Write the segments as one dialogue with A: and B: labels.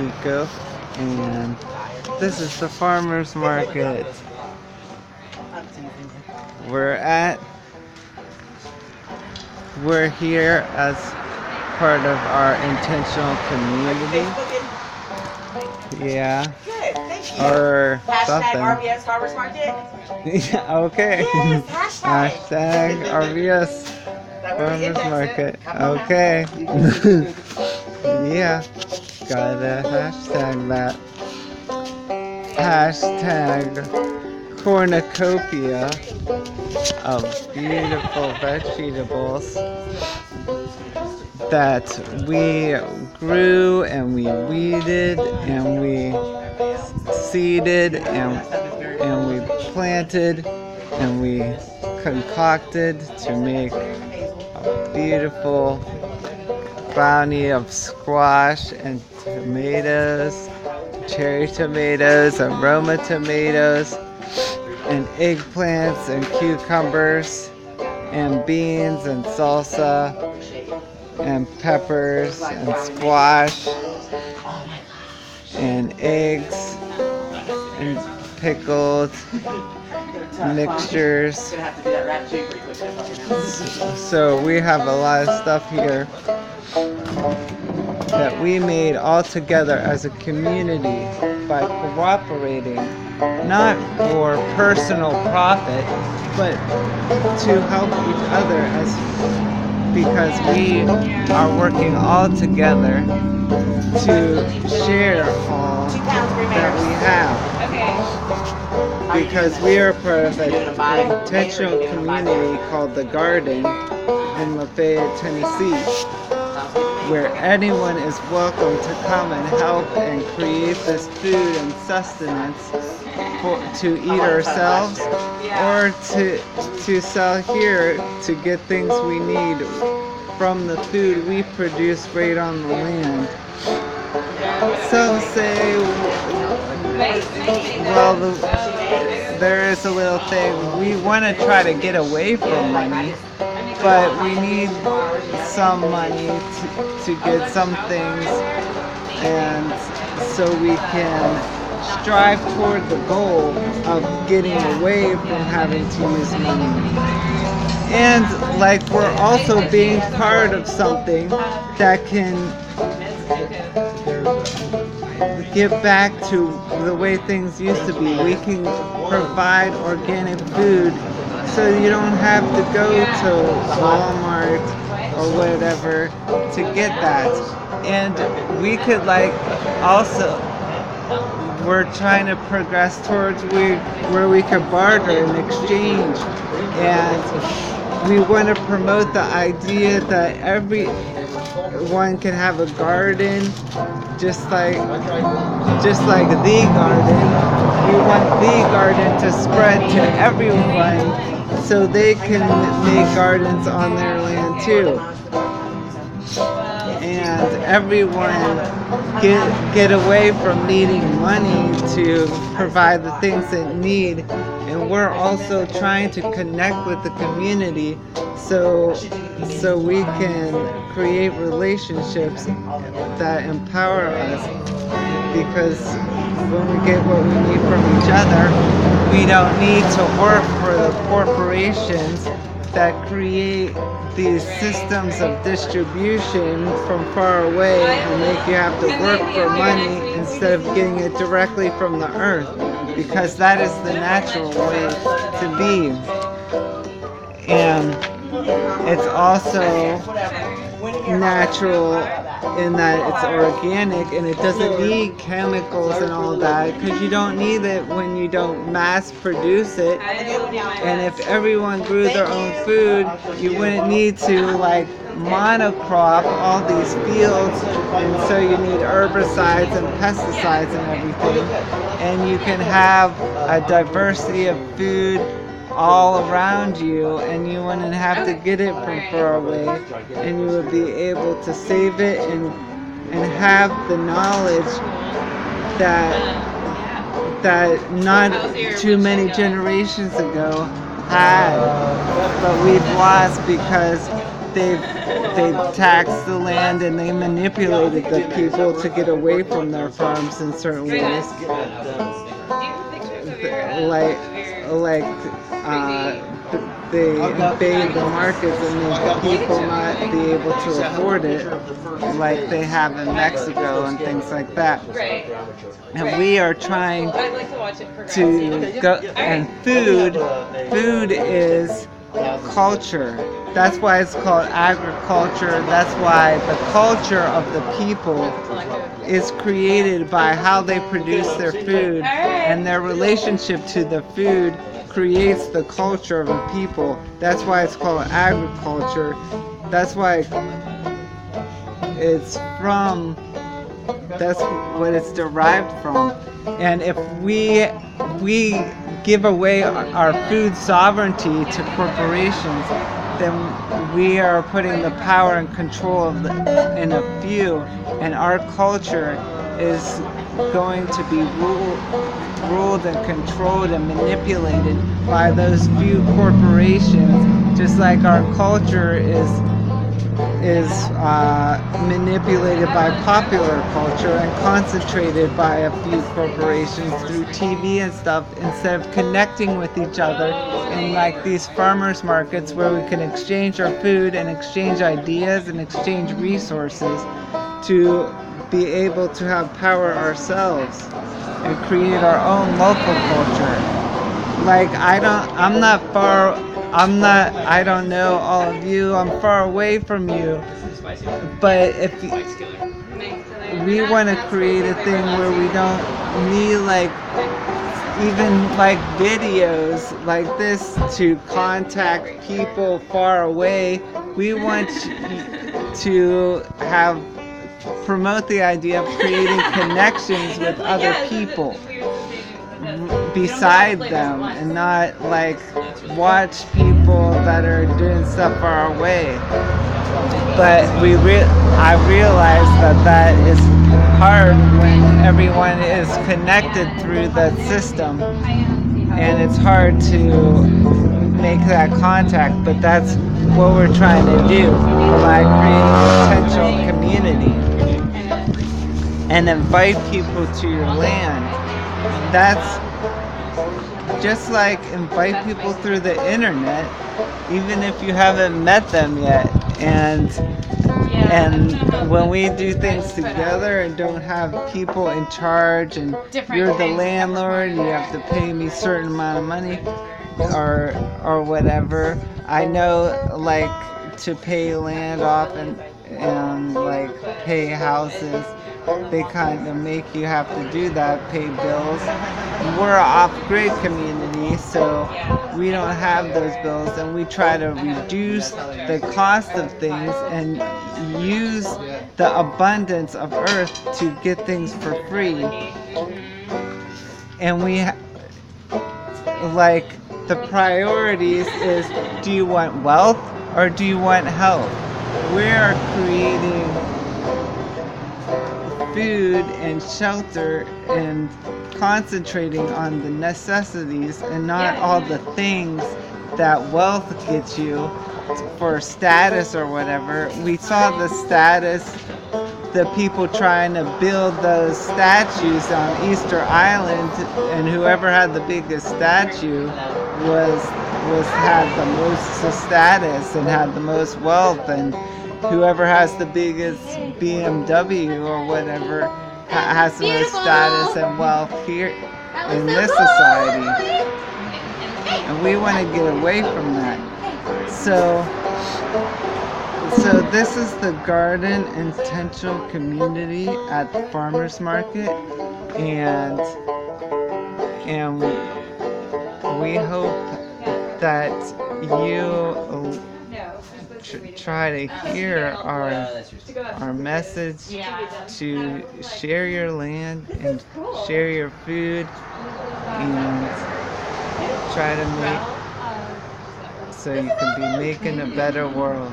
A: Eco, and this is the farmers market we're here as part of our intentional community. Yeah.
B: Good, thank you.
A: Or
B: Hashtag
A: something.
B: RBS Farmers Market.
A: Yeah, okay.
B: Yes, hashtag.
A: Hashtag RBS
B: That would be
A: Farmers
B: indexed.
A: Market.
B: Come on now.
A: Okay. Yeah. Gotta hashtag that. Hashtag cornucopia of beautiful vegetables that we grew and we weeded and we seeded and we planted and we concocted to make a beautiful bounty of squash and tomatoes, cherry tomatoes, aroma tomatoes, and eggplants and cucumbers and beans and salsa and peppers and squash and eggs and pickled mixtures. So we have a lot of stuff here that we made all together as a community by cooperating, not for personal profit, but to help each other, because we are working all together to share all that we have. Because we are part of an intentional community called The Garden in Lafayette, Tennessee, where anyone is welcome to come and help and create this food and sustenance to eat ourselves or to sell here to get things we need from the food we produce right on the land. Some say, well, there is a little thing, we want to try to get away from money, but we need some money to get some things, and so we can strive toward the goal of getting away from having to use money. And like we're also being part of something that can get back to the way things used to be. We can provide organic food so you don't have to go to Walmart or whatever to get that. And we could also, we're trying to progress towards where we could barter and exchange, and we want to promote the idea that everyone can have a garden, just like the garden. We want the garden to spread to everyone so they can make gardens on their land too. And everyone get away from needing money to provide the things they need. And we're also trying to connect with the community so we can create relationships that empower us, because when we get what we need from each other, we don't need to work for the corporations that create these systems of distribution from far away and make you have to work for money instead of getting it directly from the earth, because that is the natural way to be. And it's also natural in that it's organic and it doesn't need chemicals and all that, because you don't need it when you don't mass produce it. And if everyone grew their own food, you wouldn't need to monocrop all these fields, and so you need herbicides and pesticides and everything, and you can have a diversity of food all around you, and you wouldn't have to get it from far away, and you would be able to save it and have the knowledge that not too many generations ago had, but we've lost because they've they taxed the land and they manipulated the people to get away from their farms in certain ways. Like they invade the markets and make people not be able to afford it, like they have in Mexico and things like that. And we are trying to go, and food is culture. That's why it's called agriculture. That's why the culture of the people is created by how they produce their food, and their relationship to the food creates the culture of a people. That's why it's called agriculture. That's why it's from, that's what it's derived from. And if we give away our food sovereignty to corporations, then we are putting the power and control in a few, and our culture is going to be ruled and controlled and manipulated by those few corporations, just like our culture is manipulated by popular culture and concentrated by a few corporations through TV and stuff, instead of connecting with each other in like these farmers markets where we can exchange our food and exchange ideas and exchange resources to be able to have power ourselves and create our own local culture. Like I don't know all of you, I'm far away from you, but if we want to create a thing where we don't need like even like videos like this to contact people far away, we want to promote the idea of creating connections with other people beside them, and not like watch people that are doing stuff far away. But I realize that is hard when everyone is connected through the system, and it's hard to make that contact. But that's what we're trying to do by creating potential community and invite people to your land. That's just like invite people through the internet, even if you haven't met them yet. And when we do things together and don't have people in charge, and you're the landlord and you have to pay me a certain amount of money or whatever. I know, like, to pay land off and like pay houses, they kind of make you have to do that, pay bills. We're an off-grid community, so we don't have those bills, and we try to reduce the cost of things and use the abundance of earth to get things for free. And like, the priorities is, do you want wealth or do you want health? We're creating food and shelter and concentrating on the necessities and not all the things that wealth gets you for status or whatever. We saw the status, the people trying to build those statues on Easter Island, and whoever had the biggest statue had the most status and had the most wealth, and whoever has the biggest BMW or whatever has the most status and wealth here in this society. And we want to get away from that. So this is the garden intentional community at the farmers market, and we hope that you try to hear our message to share your land and share your food, and try to make so you can be making a better world.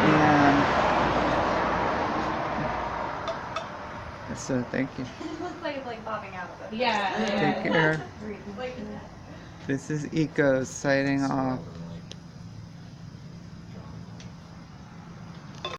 A: And so thank you.
C: It looks like it's like popping out of it.
B: Yeah.
A: Take care. This is Eco signing off.